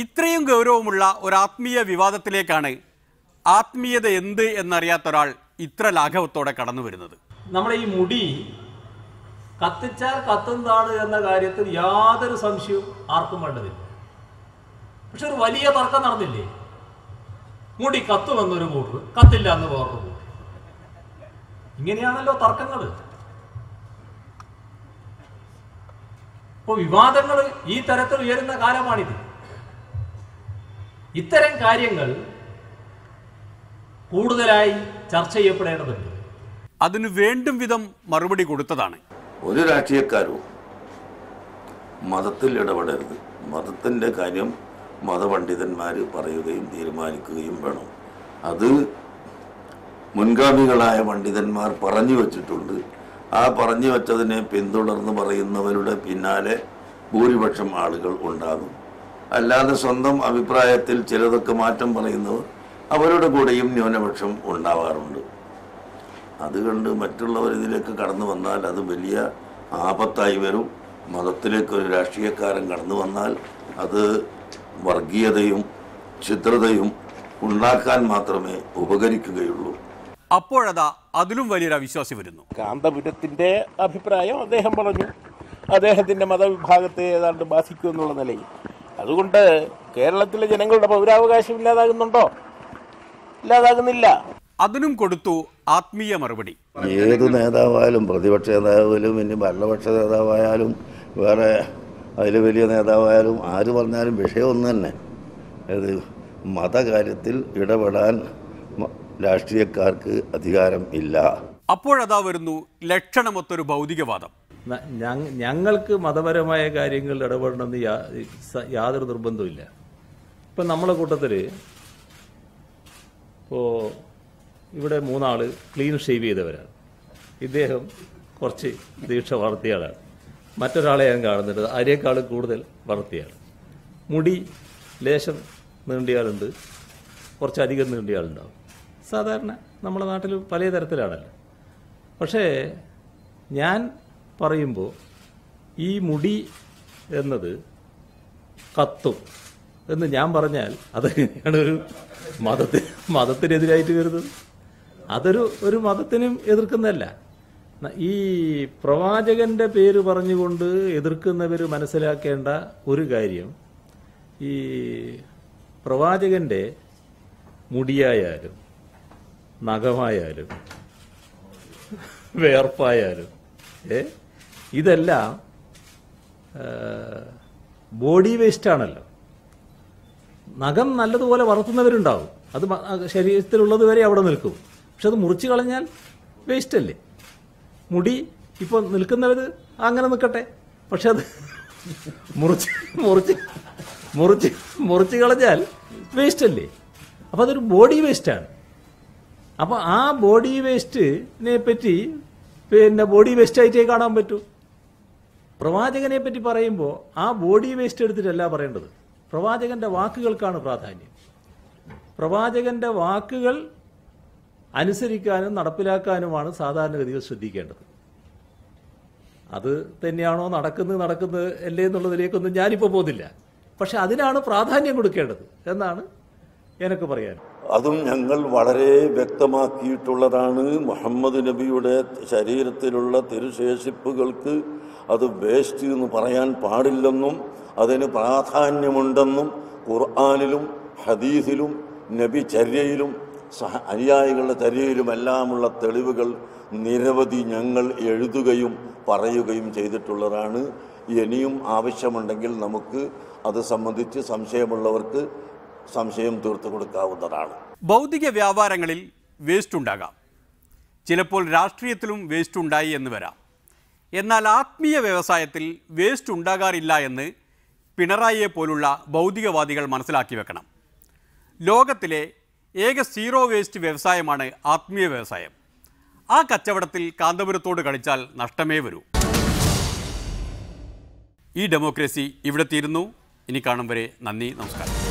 ഇത്രയും ഗൗരവമുള്ള ഒരു ആത്മീയ വിവാദത്തിലേക്കാണ് ആത്മീയത എന്ത് എന്നറിയാത്ത ഒരാൾ ഇത്ര ലാഘവത്തോടെ കടന്നു വരുന്നത്. നമ്മുടെ ഈ മുടി കത്തിച്ചാൽ കത്തുന്നതാണ് എന്ന കാര്യത്തിൽ യാതൊരു സംശയവും ആർക്കും വേണ്ടതില്ല. പക്ഷെ ഒരു വലിയ തർക്കം നടന്നില്ലേ? മുടി കത്തുമെന്നൊരു കൂട്ടർ, കത്തില്ല എന്ന് വേറൊരു കൂട്ടർ. ഇങ്ങനെയാണല്ലോ തർക്കങ്ങൾ. ഇപ്പോൾ വിവാദങ്ങൾ ഈ തരത്തിൽ ഉയരുന്ന കാലമാണിത്. ഇത്തരം കാര്യങ്ങൾ കൂടുതലായി ചർച്ച ചെയ്യപ്പെടേണ്ടതുണ്ട്. അതിന് വേണ്ടും വിധം മറുപടി കൊടുത്തതാണ്. ഒരു രാഷ്ട്രീയക്കാരും മതത്തിൽ ഇടപെടരുത്. മതത്തിൻ്റെ കാര്യം മതപണ്ഡിതന്മാർ പറയുകയും തീരുമാനിക്കുകയും വേണം. അത് മുൻഗാമികളായ പണ്ഡിതന്മാർ പറഞ്ഞു വച്ചിട്ടുണ്ട്. ആ പറഞ്ഞു വച്ചതിനെ പിന്തുടർന്ന് പറയുന്നവരുടെ പിന്നാലെ ഭൂരിപക്ഷം ആളുകൾ ഉണ്ടാകും. അല്ലാതെ സ്വന്തം അഭിപ്രായത്തിൽ ചിലതൊക്കെ മാറ്റം പറയുന്നവർ അവരുടെ കൂടെയും ന്യൂനപക്ഷം ഉണ്ടാവാറുണ്ട്. അതുകൊണ്ട് മറ്റുള്ളവർ ഇതിലേക്ക് കടന്നു വന്നാൽ അത് വലിയ ആപത്തായി വരും. മതത്തിലേക്ക് ഒരു രാഷ്ട്രീയക്കാരൻ കടന്നു വന്നാൽ അത് വർഗീയതയും ഛിദ്രതയും ഉണ്ടാക്കാൻ മാത്രമേ ഉപകരിക്കുകയുള്ളൂ. അപ്പോഴതാ അതിലും വലിയൊരു അവിശ്വാസി വരുന്നു. കാന്തപുരത്തിൻ്റെ അഭിപ്രായം അദ്ദേഹം പറഞ്ഞു, അദ്ദേഹത്തിൻ്റെ മതവിഭാഗത്തെ ഏതാണ്ട് ബാധിക്കുമെന്നുള്ള നിലയിൽ. അതുകൊണ്ട് കേരളത്തിലെ ജനങ്ങളുടെ പൗരാവകാശം ഇല്ലാതാകുന്നുണ്ടോ? ഇല്ലാതാകുന്നില്ല. അതിനും കൊടുത്തു ആത്മീയ മറുപടി. ഏത് നേതാവായാലും, പ്രതിപക്ഷ നേതാവായാലും, ഇനി ഭരണപക്ഷ നേതാവായാലും, വേറെ അതിൽ വലിയ നേതാവായാലും ആര് പറഞ്ഞാലും വിഷയം ഒന്ന് തന്നെ. അത് മതകാര്യത്തിൽ ഇടപെടാൻ രാഷ്ട്രീയക്കാർക്ക് അധികാരം ഇല്ല. അപ്പോഴതാ വരുന്നു ലക്ഷണമൊത്തൊരു ഭൗതികവാദം. ഞങ്ങൾക്ക് മതപരമായ കാര്യങ്ങളിൽ ഇടപെടണമെന്ന് യാതൊരു നിർബന്ധമില്ല. ഇപ്പം നമ്മളെ കൂട്ടത്തിൽ ഇപ്പോൾ ഇവിടെ 3 ആൾ ക്ലീൻ ഷേവ് ചെയ്തവരാണ്. ഇദ്ദേഹം കുറച്ച് ദീക്ഷ വളർത്തിയാളാണ്. മറ്റൊരാളെ ഞാൻ കാണുന്നുണ്ട്, അതിനേക്കാൾ കൂടുതൽ വളർത്തിയാൾ. മുടി ലേശം നീണ്ടിയാളുണ്ട്, കുറച്ചധികം നീണ്ടിയാളുണ്ടാവും. സാധാരണ നമ്മുടെ നാട്ടിൽ പല തരത്തിലാണല്ലോ. പക്ഷേ ഞാൻ പറയുമ്പോൾ ഈ മുടി എന്നത് കത്തും എന്ന് ഞാൻ പറഞ്ഞാൽ അതെങ്ങനെയാണ് ഒരു മതത്തിനെതിരായിട്ട് വരുന്നത്? ഒരു മതത്തിനും എതിർക്കുന്നതല്ല. ഈ പ്രവാചകന്റെ പേര് പറഞ്ഞുകൊണ്ട് എതിർക്കുന്നവർ മനസ്സിലാക്കേണ്ട ഒരു കാര്യം, ഈ പ്രവാചകന്റെ മുടിയായാലും നഖമായാലും വേർപ്പായാലും ഇതെല്ലാം ബോഡി വേസ്റ്റാണല്ലോ. നഖം നല്ലതുപോലെ വളർത്തുന്നവരുണ്ടാവും, അത് ശരീരത്തിലുള്ളത് വരെ അവിടെ നിൽക്കും. പക്ഷെ അത് മുറിച്ച് കളഞ്ഞാൽ വേസ്റ്റ് അല്ലേ? മുടി ഇപ്പോൾ നിൽക്കുന്നവർ അങ്ങനെ നിൽക്കട്ടെ, പക്ഷെ അത് മുറിച്ച് കളഞ്ഞാൽ വേസ്റ്റ് അല്ലേ? അപ്പോൾ അതൊരു ബോഡി വേസ്റ്റാണ്. അപ്പോൾ ആ ബോഡി വേസ്റ്റിനെ പറ്റി ബോഡി വേസ്റ്റായിട്ടേ കാണാൻ പറ്റൂ. പ്രവാചകനെ പറ്റി പറയുമ്പോൾ ആ ബോഡി വേസ്റ്റ് എടുത്തിട്ടല്ല പറയേണ്ടത്. പ്രവാചകന്റെ വാക്കുകൾക്കാണ് പ്രാധാന്യം. പ്രവാചകന്റെ വാക്കുകൾ അനുസരിക്കാനും നടപ്പിലാക്കാനുമാണ് സാധാരണഗതിയിൽ ശ്രദ്ധിക്കേണ്ടത്. അത് തന്നെയാണോ നടക്കുന്നത് അല്ലേ എന്നുള്ളതിലേക്കൊന്നും ഞാനിപ്പോൾ പോകുന്നില്ല. പക്ഷെ അതിനാണ് പ്രാധാന്യം കൊടുക്കേണ്ടത് എന്നാണ് എനിക്ക് പറയാൻ. അതും ഞങ്ങൾ വളരെ വ്യക്തമാക്കിയിട്ടുള്ളതാണ്. മുഹമ്മദ് നബിയുടെ ശരീരത്തിലുള്ള തിരുശേഷിപ്പുകൾക്ക് അത് വേസ്റ്റ് എന്ന് പറയാൻ പാടില്ലെന്നും അതിന് പ്രാധാന്യമുണ്ടെന്നും ഖുർആനിലും ഹദീസിലും നബി ചര്യയിലും അനുയായികളുടെ ചര്യയിലുമെല്ലാമുള്ള തെളിവുകൾ നിരവധി ഞങ്ങൾ എഴുതുകയും പറയുകയും ചെയ്തിട്ടുള്ളതാണ്. ഇനിയും ആവശ്യമുണ്ടെങ്കിൽ നമുക്ക് അത് സംബന്ധിച്ച് സംശയമുള്ളവർക്ക് സംശയം തീർത്തു കൊടുക്കാവുന്നതാണ്. ഭൗതിക വ്യാപാരങ്ങളിൽ വേസ്റ്റ് ഉണ്ടാകാം, ചിലപ്പോൾ രാഷ്ട്രീയത്തിലും വേസ്റ്റ് ഉണ്ടായി എന്ന് വരാം. എന്നാൽ ആത്മീയ വ്യവസായത്തിൽ വേസ്റ്റ് ഉണ്ടാകാറില്ല എന്ന് പിണറായിയെ പോലുള്ള ഭൗതികവാദികൾ മനസ്സിലാക്കി വെക്കണം. ലോകത്തിലെ ഏക സീറോ വേസ്റ്റ് വ്യവസായമാണ് ആത്മീയ വ്യവസായം. ആ കച്ചവടത്തിൽ കാന്തപുരത്തോട് കളിച്ചാൽ നഷ്ടമേ വരൂ. ഈ ഡെമോക്രസി ഇവിടെ തീരുന്നു. ഇനി കാണും വരെ നന്ദി, നമസ്കാരം.